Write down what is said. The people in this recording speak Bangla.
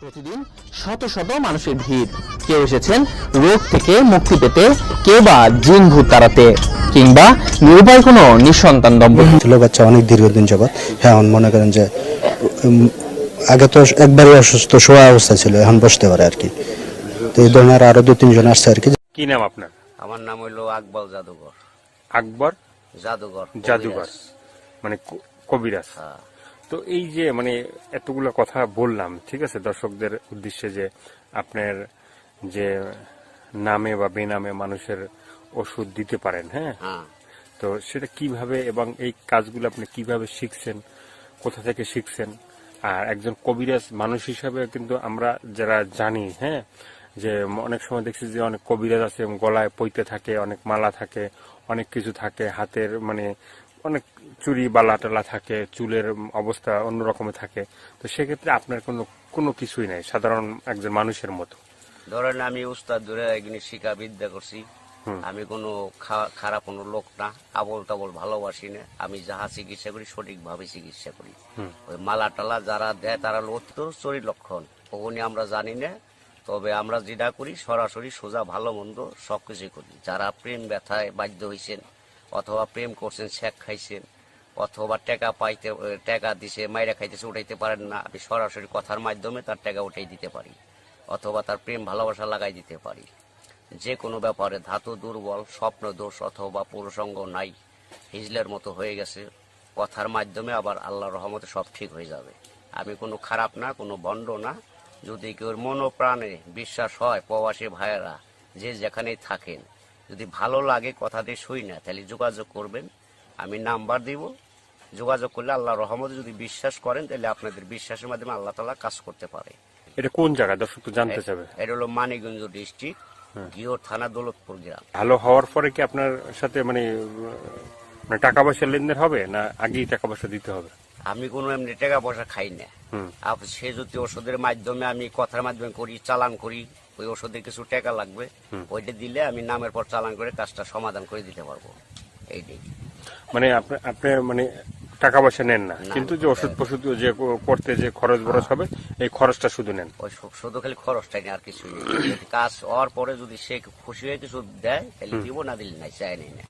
প্রতিদিন শত শত মানুষের ভিড়। কেউ এসেছেন রোগ থেকে মুক্তি পেতে, কেউ বা জিন ভূত তাড়াতে, কিংবা নিরুপায় কোনো নিঃসন্তান দম্পতি। ছিল বাচ্চা অনেক দীর্ঘদিন যাবত। হ্যাঁ, মনে করেন যে আগে তো একবারই অসুস্থ শোয়া অবস্থা ছিল, এখন বসতে পারে আর কি। তো এই ধরনের আরো 2-3 জন আসছে আর কি। কি নাম আপনার? আমার নাম হইলো আকবর জাদুঘর। আকবর জাদুঘর মানে কবিরাজ। হ্যাঁ। তো এই যে মানে এতগুলো কথা বললাম, ঠিক আছে, দর্শকদের উদ্দেশ্যে যে আপনার যে নামে বা বেনামে মানুষের ওষুধ দিতে পারেন, হ্যাঁ, হ্যাঁ, তো সেটা কিভাবে এবং এই কাজগুলো আপনি কিভাবে শিখছেন, কোথা থেকে শিখছেন? আর একজন কবিরাজ মানুষ হিসাবে কিন্তু আমরা যারা জানি, হ্যাঁ, যে অনেক সময় দেখছি যে অনেক কবিরাজ আছে গলায় পইতে থাকে, অনেক মালা থাকে, অনেক কিছু থাকে, হাতের মানে অনেক চুরি বালা টালা থাকে, চুলের অবস্থা অন্যরকমে থাকে। তো সেক্ষেত্রে আপনার কোনো কিছুই নাই, সাধারণ একজন মানুষের মতো। ধরেন আমি উস্তাদ ধরে একদিন শিক্ষা বিদ্যা করছি। আমি কোনো খারাপ কোনো লোক না, আবল তাবল ভালোবাসি না। আমি যাহা চিকিৎসা করি সঠিকভাবে চিকিৎসা করি। ওই মালা টালা যারা দেয় তারা অত্য চুরি লক্ষণ ওখানে আমরা জানি না। তবে আমরা যেটা করি সরাসরি সোজা ভালো মন্দ সবকিছু করি। যারা প্রেম ব্যথায় বাধ্য হয়েছেন, অথবা প্রেম করছেন, শেখ খাইছেন, অথবা টাকা দিছে মাইরা খাইতেছে, উঠাইতে পারেন না, আমি সরাসরি কথার মাধ্যমে তার টাকা উঠাই দিতে পারি, অথবা তার প্রেম ভালোবাসা লাগাই দিতে পারি। যে কোনো ব্যাপারে ধাতু দুর্বল, স্বপ্ন দোষ অথবা পুরুষঙ্গ নাই, হিজলের মতো হয়ে গেছে, কথার মাধ্যমে আবার আল্লাহর রহমতে সব ঠিক হয়ে যাবে। আমি কোনো খারাপ না, কোনো বন্ড না। যদি কেউ মনোপ্রাণে বিশ্বাস হয়, প্রবাসী ভাইয়েরা যে যেখানেই থাকেন, যদি ভালো লাগে কথা দিয়ে শুই না, তাহলে যোগাযোগ করবেন, আমি নাম্বার দিব। যোগাযোগ করলে আল্লাহর রহমতে যদি বিশ্বাস করেন, তাহলে আপনাদের বিশ্বাসের মাধ্যমে আল্লাহ তাআলা কাজ করতে পারে। এটা কোন জায়গা দর্শক তো জানতে চাবে? এটা হলো মানিকগঞ্জ ডিস্ট্রিক্ট, গিওর থানা, দৌলতপুর গ্রাম। ভালো হওয়ার পরে কি আপনার সাথে মানে টাকা পয়সা লেনদেন হবে, না আগেই টাকা পয়সা দিতে হবে? আমি কোনো এমনি টাকা পয়সা খাই না। সে যদি ওষুধের মাধ্যমে, আমি কথার মাধ্যমে করি, চালান করি, ওই ওষুধে কিছু টাকা লাগবে, ওইটা দিলে আমি নামের পর চালান করে কাজটা সমাধান করে দিতে পারবো। এইটাই মানে আপনি মানে টাকা পয়সা নেন না, কিন্তু যে ওষুধ ফষুধ যে করতে যে খরচ বরচ হবে, এই খরচটা শুধু নেন। ওই শুধু খালি খরচটাই নেই, আর কিছুই নেই। কাজ হওয়ার পরে যদি সে খুশি হয়ে কিছু দেয়, তাহলে দিব, না দিলে নাই, চাই নেই না।